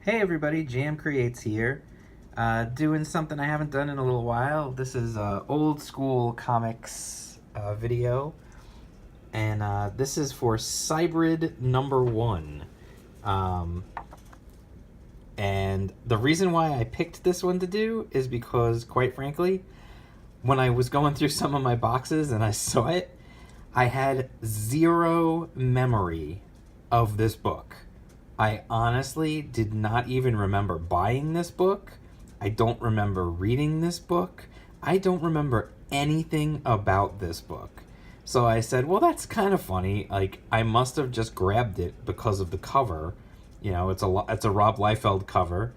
Hey everybody, Jam Creates here. Doing something I haven't done in a little while. This is old school comics video, and this is for Cybrid #1. Um, and the reason why I picked this one to do is because, quite frankly, when I was going through some of my boxes and I saw it, I had zero memory of this book. I honestly did not even remember buying this book. I don't remember reading this book. I don't remember anything about this book. So I said, well, that's kind of funny. Like, I must have just grabbed it because of the cover. You know, it's a Rob Liefeld cover.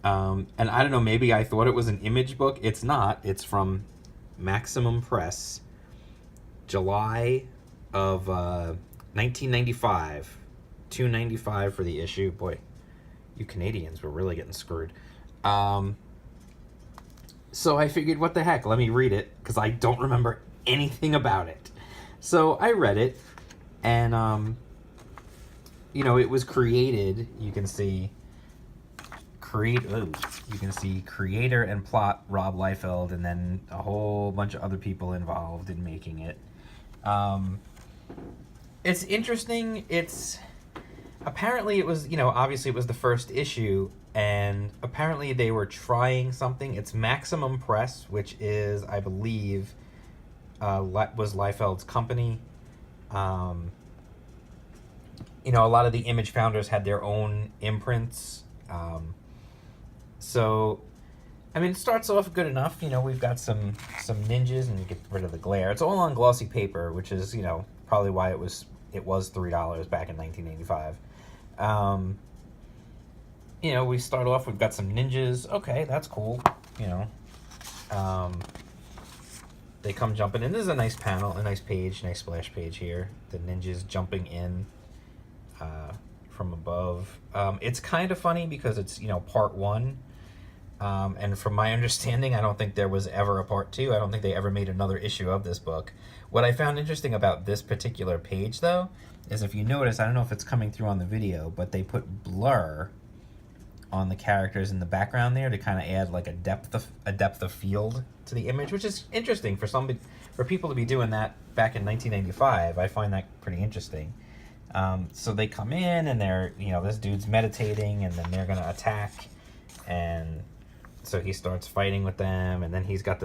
And I don't know, maybe I thought it was an Image book. It's not. It's from Maximum Press, July of 1995. $2.95 for the issue. Boy, you Canadians were really getting screwed. So I figured, what the heck, let me read it, because I don't remember anything about it. So I read it, and you know, it was created. You can see creator and plot Rob Liefeld, and then a whole bunch of other people involved in making it. It's interesting. Apparently it was, you know, obviously it was the first issue, and apparently they were trying something. It's Maximum Press, which is, I believe, was Liefeld's company. You know, a lot of the Image founders had their own imprints. So, I mean, it starts off good enough. You know, we've got some ninjas, and you get rid of the glare. It's all on glossy paper, which is, you know, probably why it was $3 back in 1985. You know, we start off, we've got some ninjas. Okay, that's cool. You know, they come jumping in. This is a nice panel, a nice page, nice splash page here. The ninjas jumping in from above. It's kind of funny because it's, you know, part 1. And from my understanding, I don't think there was ever a part 2. I don't think they ever made another issue of this book. What I found interesting about this particular page, though, is if you notice, I don't know if it's coming through on the video, but they put blur on the characters in the background there to kind of add like a depth of field to the image, which is interesting for people to be doing that back in 1995. I find that pretty interesting. So they come in, and they're, you know, this dude's meditating, and then they're gonna attack, and so he starts fighting with them, and then he's got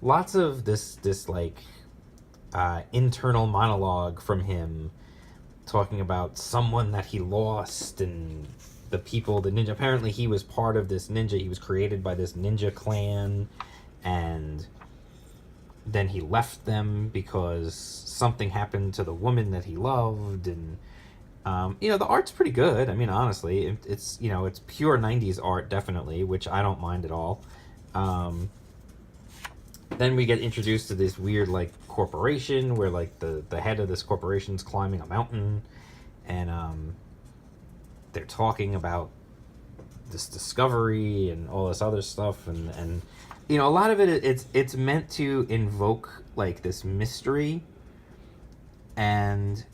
lots of this like internal monologue from him, talking about someone that he lost and the ninja. Apparently he was part of this ninja. He was created by this ninja clan, and then he left them because something happened to the woman that he loved. And you know, the art's pretty good. I mean, honestly, it's, you know, it's pure 90s art, definitely, which I don't mind at all. Then we get introduced to this weird, like, corporation where, like, the head of this corporation's climbing a mountain, and they're talking about this discovery and all this other stuff, and you know, a lot of it's meant to invoke, like, this mystery. And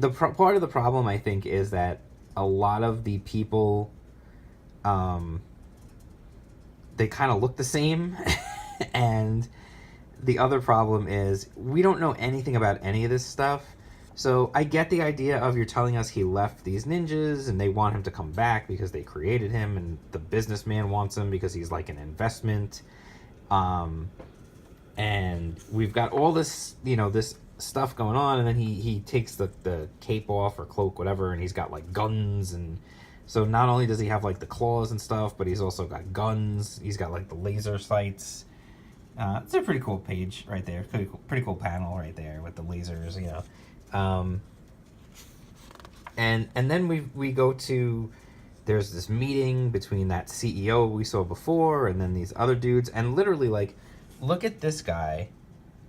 part of the problem, I think, is that a lot of the people, they kind of look the same. And the other problem is we don't know anything about any of this stuff. So I get the idea of, you're telling us he left these ninjas and they want him to come back because they created him, and the businessman wants him because he's like an investment. And we've got all this, you know, this stuff going on, and then he takes the cape off, or cloak, whatever, and he's got like guns. And so not only does he have like the claws and stuff, but he's also got guns. He's got like the laser sights. It's a pretty cool page right there. Pretty cool panel right there with the lasers, you know. And then we go to, there's this meeting between that CEO we saw before, and then these other dudes, and literally, like, look at this guy,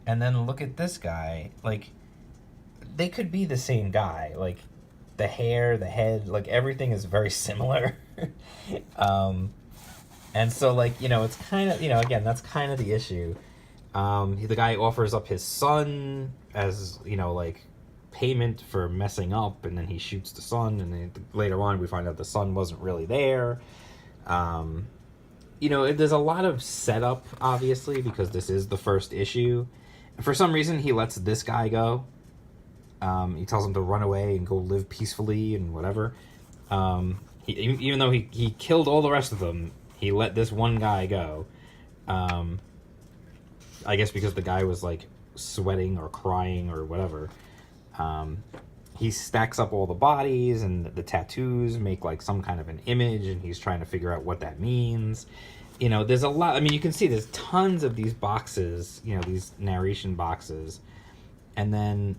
and then look at this guy. Like, they could be the same guy. Like, the hair, the head, like, everything is very similar. And so, like, you know, it's kind of, you know, again, that's kind of the issue. The guy offers up his son as, you know, like, payment for messing up, and then he shoots the sun, and then later on we find out the sun wasn't really there. There's a lot of setup, obviously, because this is the first issue. And for some reason, he lets this guy go. He tells him to run away and go live peacefully and whatever. Even though he killed all the rest of them, he let this one guy go. I guess because the guy was like sweating or crying or whatever. He stacks up all the bodies, and the tattoos make like some kind of an image, and he's trying to figure out what that means. There's a lot. I mean, you can see there's tons of these boxes, these narration boxes, and then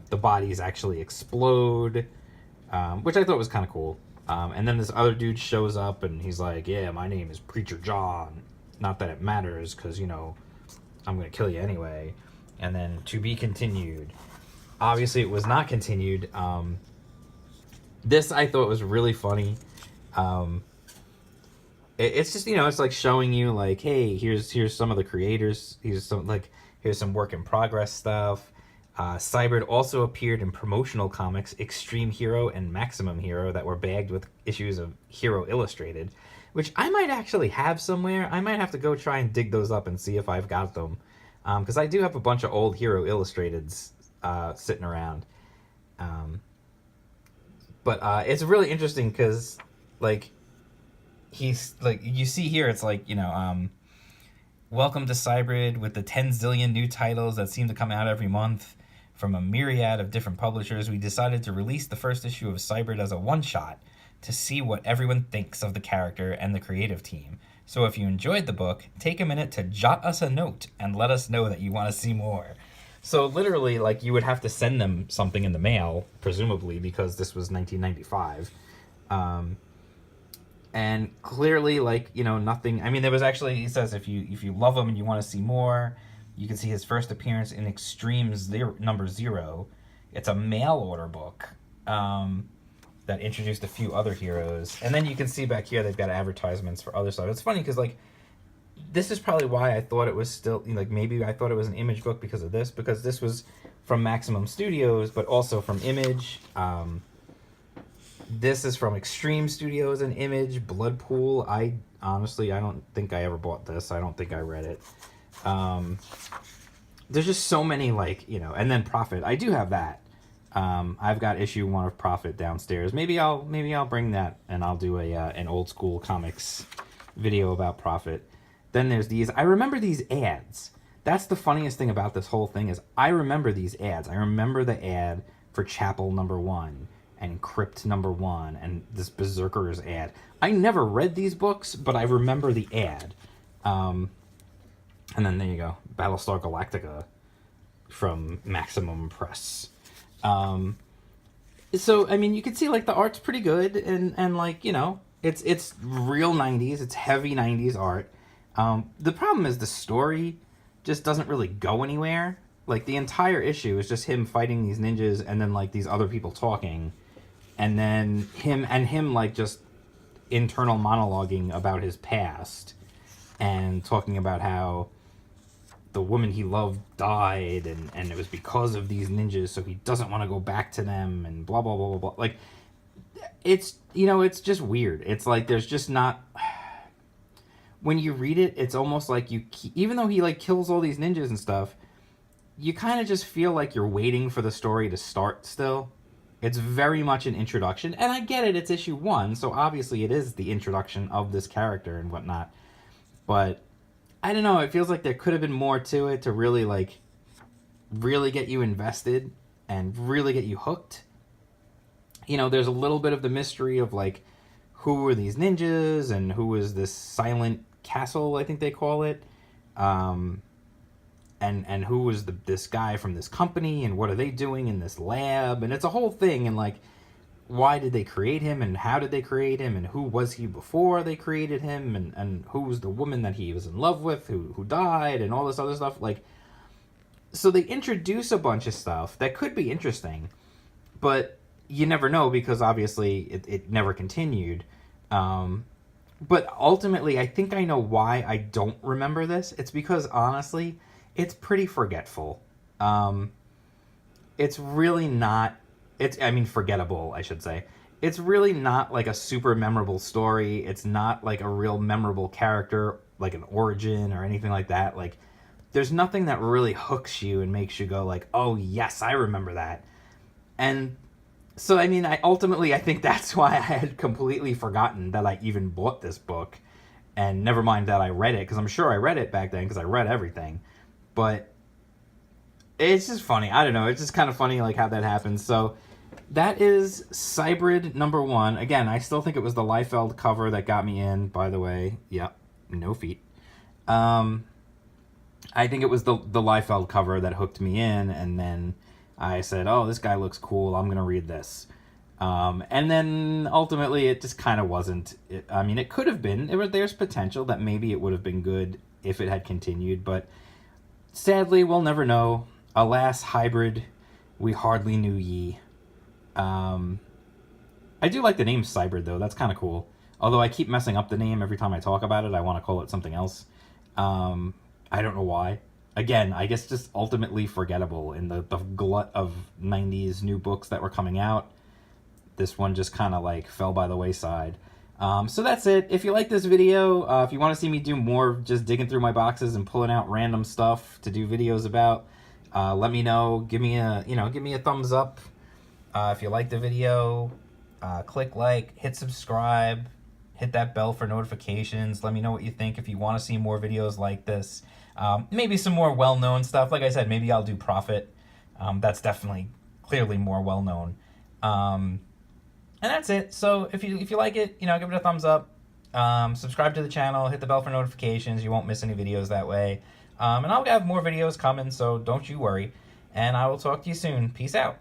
the bodies actually explode, which I thought was kind of cool. And then this other dude shows up, and he's like, yeah, my name is Preacher John. Not that it matters, because, I'm going to kill you anyway. And then to be continued. Obviously, it was not continued. This I thought was really funny. It's just, it's like showing you like, hey, here's some of the creators. Here's some work in progress stuff. Cybrid also appeared in promotional comics Extreme Hero and Maximum Hero that were bagged with issues of Hero Illustrated, which I might actually have somewhere. I might have to go try and dig those up and see if I've got them. Because I do have a bunch of old Hero Illustrateds sitting around. But it's really interesting because, like, he's, like, you see here, it's like, welcome to Cybrid with the 10 zillion new titles that seem to come out every month from a myriad of different publishers. We decided to release the first issue of Cybrid as a one-shot to see what everyone thinks of the character and the creative team. So if you enjoyed the book, take a minute to jot us a note and let us know that you want to see more. So literally, like, you would have to send them something in the mail, presumably, because this was 1995. And clearly, like, nothing. I mean, there was actually, he says, if you love him and you want to see more, you can see his first appearance in Extreme number 0. It's a mail order book that introduced a few other heroes. And then you can see back here they've got advertisements for other stuff. It's funny because, like, this is probably why I thought it was still, like, maybe I thought it was an Image book because of this, because this was from Maximum Studios, but also from Image. This is from Extreme Studios and Image. Bloodpool, I don't think I ever bought this. I don't think I read it. There's just so many, like, and then Prophet. I do have that. I've got issue 1 of Prophet downstairs. Maybe I'll bring that and I'll do an old school comics video about Prophet. Then there's these. I remember these ads. That's the funniest thing about this whole thing is I remember these ads. I remember the ad for Chapel number 1 and Crypt number 1 and this Berserkers ad. I never read these books, but I remember the ad. And then there you go, Battlestar Galactica from Maximum Press. So I mean, you can see like the art's pretty good, and like it's real 90s. It's heavy 90s art. The problem is the story just doesn't really go anywhere. Like the entire issue is just him fighting these ninjas, and then like these other people talking, and then him like just internal monologuing about his past, and talking about how the woman he loved died, and it was because of these ninjas, so he doesn't want to go back to them, and blah blah blah blah blah. Like it's it's just weird. It's like there's just not. When you read it, it's almost like even though he like kills all these ninjas and stuff, you kind of just feel like you're waiting for the story to start still. It's very much an introduction, and I get it, it's issue 1, so obviously it is the introduction of this character and whatnot. But I don't know, it feels like there could have been more to it to really get you invested and really get you hooked. There's a little bit of the mystery of like, who are these ninjas and who is this silent castle, I think they call it, and who was this guy from this company, and what are they doing in this lab, and it's a whole thing, and like, why did they create him, and how did they create him, and who was he before they created him, and who was the woman that he was in love with who died, and all this other stuff. Like, so they introduce a bunch of stuff that could be interesting, but you never know, because obviously it never continued. But ultimately, I think I know why I don't remember this. It's because, honestly, it's pretty forgetful. it's really not, I mean, forgettable, I should say. It's really not like a super memorable story. It's not like a real memorable character, like an origin or anything like that. Like, there's nothing that really hooks you and makes you go like, oh yes, I remember that. And so, I mean, I think that's why I had completely forgotten that I even bought this book, and never mind that I read it, because I'm sure I read it back then because I read everything. But it's just funny. I don't know. It's just kind of funny like how that happens. So that is Cybrid #1. Again, I still think it was the Liefeld cover that got me in, by the way. Yep, no feet. I think it was the Liefeld cover that hooked me in, and then I said, oh, this guy looks cool, I'm going to read this. And then ultimately it just kind of wasn't. I mean, it could have been. There's potential that maybe it would have been good if it had continued, but sadly, we'll never know. Alas, hybrid, we hardly knew ye. I do like the name Cybrid, though. That's kind of cool. Although I keep messing up the name every time I talk about it. I want to call it something else. I don't know why. Again, I guess just ultimately forgettable in the glut of 90s new books that were coming out. This one just kind of like fell by the wayside. So that's it. If you like this video, if you want to see me do more just digging through my boxes and pulling out random stuff to do videos about, let me know. Give me a thumbs up. If you like the video, click like, hit subscribe, hit that bell for notifications. Let me know what you think if you want to see more videos like this. Maybe some more well-known stuff. Like I said, maybe I'll do Prophet. That's definitely, clearly more well-known. And that's it. So if you like it, give it a thumbs up. Subscribe to the channel. Hit the bell for notifications. You won't miss any videos that way. And I'll have more videos coming, so don't you worry. And I will talk to you soon. Peace out.